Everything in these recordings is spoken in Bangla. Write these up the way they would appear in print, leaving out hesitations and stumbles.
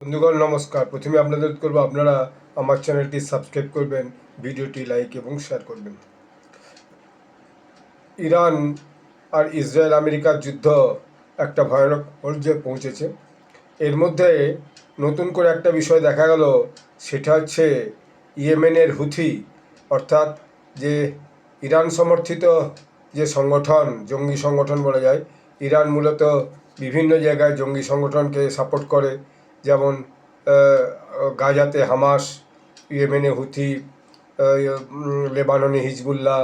বন্ধুগণ নমস্কার। প্রথমে আপনাদের করব আপনারা আমার চ্যানেলটি সাবস্ক্রাইব করবেন, ভিডিওটি লাইক এবং শেয়ার করবেন। ইরান আর ইসরায়েল আমেরিকার যুদ্ধ একটা ভয়ানক পর্যায়ে পৌঁছেছে। এর মধ্যে নতুন করে একটা বিষয় দেখা গেল, সেটা হচ্ছে ইয়েমেনের হুথি, অর্থাৎ যে ইরান সমর্থিত যে সংগঠন, জঙ্গি সংগঠন বলা যায়। ইরান মূলত বিভিন্ন জায়গায় জঙ্গি সংগঠনকে সাপোর্ট করে, যেমন গাজাতে হামাস, ইয়েমেনে হুথি, লেবাননে হিজবুল্লাহ,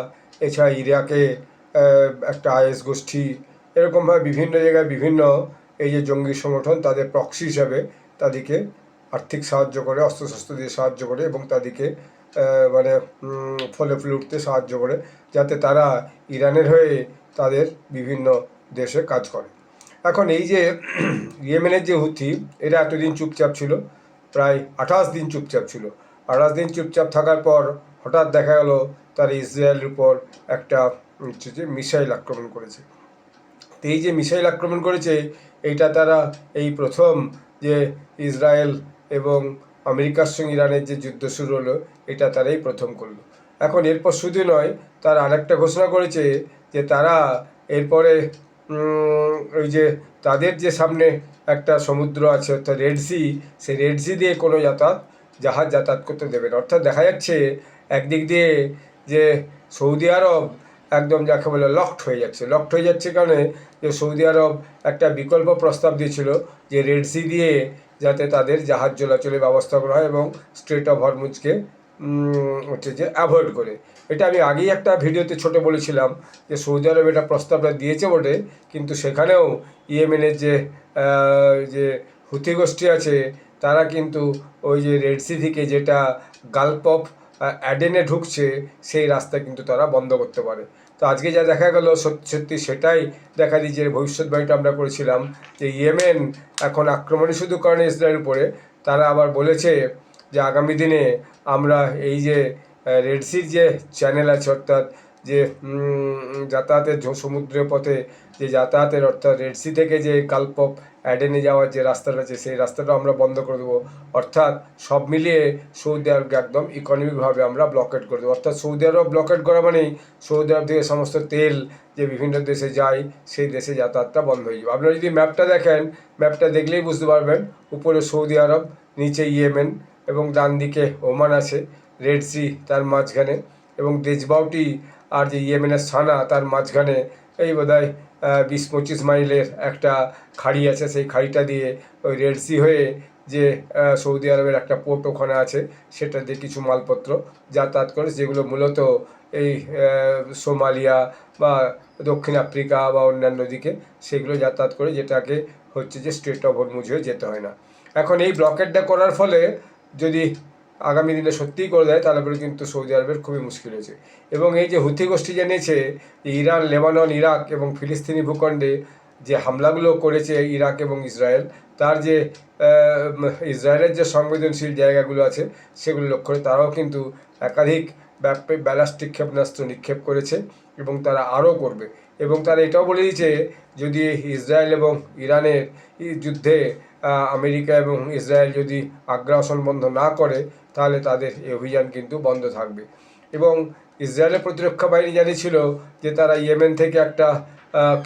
এছাড়া ইরাকে একটা আইএস গোষ্ঠী। এরকমভাবে বিভিন্ন জায়গায় বিভিন্ন এই যে জঙ্গি সংগঠন, তাদের প্রক্সি হিসাবে তাদেরকে আর্থিক সাহায্য করে, অস্ত্রশস্ত্র দিয়ে সাহায্য করে এবং তাদেরকে মানে ফলে ফুলে উঠতে সাহায্য করে, যাতে তারা ইরানের হয়ে তাদের বিভিন্ন দেশে কাজ করে। এখন এই যে ইয়েমেনের যে হুথি, এরা এতদিন চুপচাপ ছিল, প্রায় 28 দিন চুপচাপ ছিল। 28 দিন চুপচাপ থাকার পর হঠাৎ দেখা গেল তারা ইসরায়েলের উপর একটা হচ্ছে যে মিসাইল আক্রমণ করেছে। তো এই যে মিসাইল আক্রমণ করেছে, এইটা তারা এই প্রথম যে ইসরায়েল এবং আমেরিকার সঙ্গে ইরানের যে যুদ্ধ শুরু হলো, এটা তারাই প্রথম করলো। এখন এরপর শুধু নয়, তারা আরেকটা ঘোষণা করেছে যে তারা এরপরে ওই যে তাদের যে সামনে একটা সমুদ্র আছে, অর্থাৎ রেড সি, সেই রেড সি দিয়ে কোনো জাহাজ যাতায়াত করতে দেবে না। অর্থাৎ দেখা যাচ্ছে একদিক দিয়ে যে সৌদি আরব একদম যাকে বলে লকড হয়ে যাচ্ছে কারণে যে সৌদি আরব একটা বিকল্প প্রস্তাব দিয়েছিল যে রেড সি দিয়ে যাতে তাদের জাহাজ চলাচলের ব্যবস্থা করা হয় এবং স্ট্রেট অফ হরমুজকে হচ্ছে যে অ্যাভয়েড করে। এটা আমি আগেই একটা ভিডিওতে ছোট বলেছিলাম যে সৌদি আরব এটা প্রস্তাবটা দিয়েছে বটে, কিন্তু সেখানেও ইয়েমেনের যে হুথি গোষ্ঠী আছে, তারা কিন্তু ওই যে রেড সি থেকে যেটা গালফ অফ অ্যাডেনে ঢুকছে, সেই রাস্তা কিন্তু তারা বন্ধ করতে পারে। তো আজকে যা দেখা গেল, সত্যি সত্যি সেটাই দেখা দিয়েছে। ভবিষ্যৎবাণীটা আমরা করেছিলাম যে ইয়েমেন এখন আক্রমণই শুধু করে না ইসরায়েলের উপরে, তারা আবার বলেছে যে আগামী দিনে আমরা এই যে রেড সির যে চ্যানেল আছে, অর্থাৎ যে যাতায়াতের সমুদ্রের পথে যে যাতায়াতের, অর্থাৎ রেড সি থেকে যে গালফ অফ অ্যাডেনে যাওয়ার যে রাস্তাটা আছে, সেই রাস্তাটা আমরা বন্ধ করে দেবো। অর্থাৎ সব মিলিয়ে সৌদি আরবকে একদম ইকোনমিকভাবে আমরা ব্লকেট করে দেবো। অর্থাৎ সৌদি আরব ব্লকেট করা মানেই সৌদি আরব থেকে সমস্ত তেল যে বিভিন্ন দেশে যায়, সেই দেশে যাতায়াতটা বন্ধ হয়ে যাবে। আপনারা যদি ম্যাপটা দেখেন, ম্যাপটা দেখলেই বুঝতে পারবেন, উপরে সৌদি আরব, নিচে ইয়েমেন এবং ডান দিকে ওমান আছে, রেড সি তার মাঝখানে, এবং দেশবাউটি আর যে ইয়েমেনের সানা তার মাঝখানে এই বোধহয় 20-25 মাইলের একটা খাড়ি আছে। সেই খাড়িটা দিয়ে ওই রেড সি হয়ে যে সৌদি আরবের একটা পোর্ট ওখানে আছে, সেটা দিয়ে কিছু মালপত্র যাতায়াত করে, যেগুলো মূলত এই সোমালিয়া বা দক্ষিণ আফ্রিকা বা অন্যান্য দিকে সেগুলো যাতায়াত করে, যেটাকে হচ্ছে যে স্ট্রেট অফ হরমুজ হয়ে যেতে হয় না। এখন এই ব্লকেটটা করার ফলে যদি আগামী দিনে সত্যিই করে দেয়, তাহলে পরে কিন্তু সৌদি আরবের খুবই মুশকিল হয়েছে। এবং এই যে হুথি গোষ্ঠী জানিয়েছে যে ইরান, লেবানন, ইরাক এবং ফিলিস্তিনি ভূখণ্ডে যে হামলাগুলো করেছে ইরাক এবং ইসরায়েল, তার যে ইসরায়েলের যে সংবেদনশীল জায়গাগুলো আছে, সেগুলো লক্ষ্য করে তারাও কিন্তু একাধিক ব্যালিস্টিক ক্ষেপণাস্ত্র নিক্ষেপ করেছে এবং তারা আরও করবে। এবং তারা এটাও বলে দিয়েছে, যদি ইসরায়েল এবং ইরানের যুদ্ধে আমেরিকা এবং ইসরায়েল যদি আগ্রাসন বন্ধ না করে, তাহলে তাদের এই অভিযান কিন্তু বন্ধ থাকবে। এবং ইসরায়েলের প্রতিরক্ষা বাহিনী জানিয়েছিল যে তারা ইয়েমেন থেকে একটা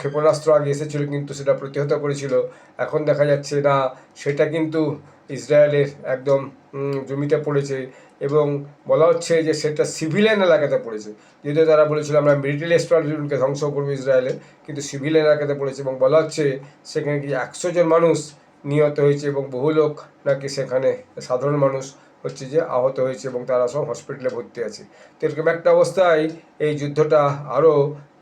ক্ষেপণাস্ত্র আগে এসেছিল, কিন্তু সেটা প্রতিহত করেছিল। এখন দেখা যাচ্ছে না, সেটা কিন্তু ইসরায়েলের একদম জমিতে পড়েছে এবং বলা হচ্ছে যে সেটা সিভিলিয়ান এলাকাতে পড়েছে। যদিও তারা বলেছিল আমরা মিলিটারি স্কোয়াড্রনকে ধ্বংস করবো ইসরায়েলের, কিন্তু সিভিলিয়ান এলাকাতে পড়েছে। এবং বলা হচ্ছে সেখানে কি 100 জন মানুষ নিহত হয়েছে এবং বহু লোক নাকি সেখানে সাধারণ মানুষ হচ্ছে যে আহত হয়েছে এবং তারা সব হসপিটালে ভর্তি আছে। তো এরকম একটা অবস্থায় এই যুদ্ধটা আরও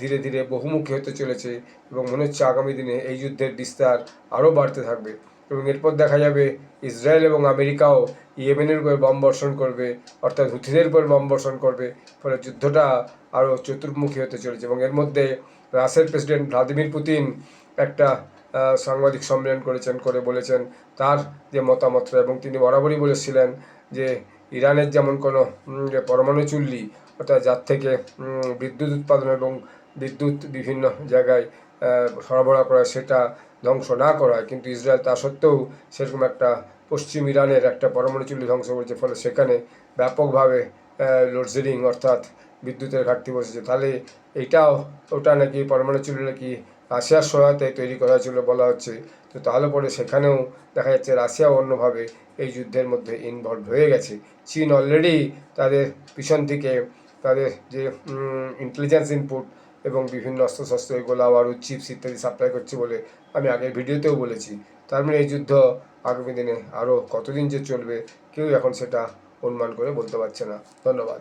ধীরে ধীরে বহুমুখী হতে চলেছে এবং মনে হচ্ছে আগামী দিনে এই যুদ্ধের বিস্তার আরও বাড়তে থাকবে। এবং এরপর দেখা যাবে ইসরায়েল এবং আমেরিকাও ইয়েমেনের উপর বম বর্ষণ করবে, অর্থাৎ হুথিদের উপর বম বর্ষণ করবে। ফলে যুদ্ধটা আরও চতুর্মুখী হতে চলেছে। এবং এর মধ্যে রাশিয়ার প্রেসিডেন্ট ভ্লাদিমির পুতিন একটা সাংবাদিক সম্মেলন করে বলেছেন তার যে মতামতটা, এবং তিনি বরাবরই বলেছিলেন যে ইরানের যেমন কোনো পরমাণু চুল্লি, অর্থাৎ যার থেকে বিদ্যুৎ উৎপাদন এবং বিদ্যুৎ বিভিন্ন জায়গায় সরবরাহ করা, সেটা ধ্বংস না করা হয়, কিন্তু ইসরায়েল তা সত্ত্বেও সেরকম একটা পশ্চিম ইরানের একটা পরমাণু চুল্লি ধ্বংস করেছে, ফলে সেখানে ব্যাপকভাবে লোডশেডিং অর্থাৎ বিদ্যুতের ঘাটতি বসেছে। তাহলে এটাও ওটা নাকি পরমাণু চুল্লি নাকি রাশিয়ার সহায়তায় তৈরি করা হয়েছিল বলা হচ্ছে। তো তাহলে পরে সেখানেও দেখা যাচ্ছে রাশিয়াও অন্যভাবে এই যুদ্ধের মধ্যে ইনভলভ হয়ে গেছে। চীন অলরেডি তাদের পিছন থেকে তাদের যে ইন্টেলিজেন্স ইনপুট এবং বিভিন্ন অস্ত্রশস্ত্র এগুলো আবার চিপস ইত্যাদি সাপ্লাই করছে বলে আমি আগের ভিডিওতেও বলেছি। তার মানে এই যুদ্ধ আগামী দিনে আরও কতদিন যে চলবে কেউ এখন সেটা অনুমান করে বলতে পারছে না। ধন্যবাদ।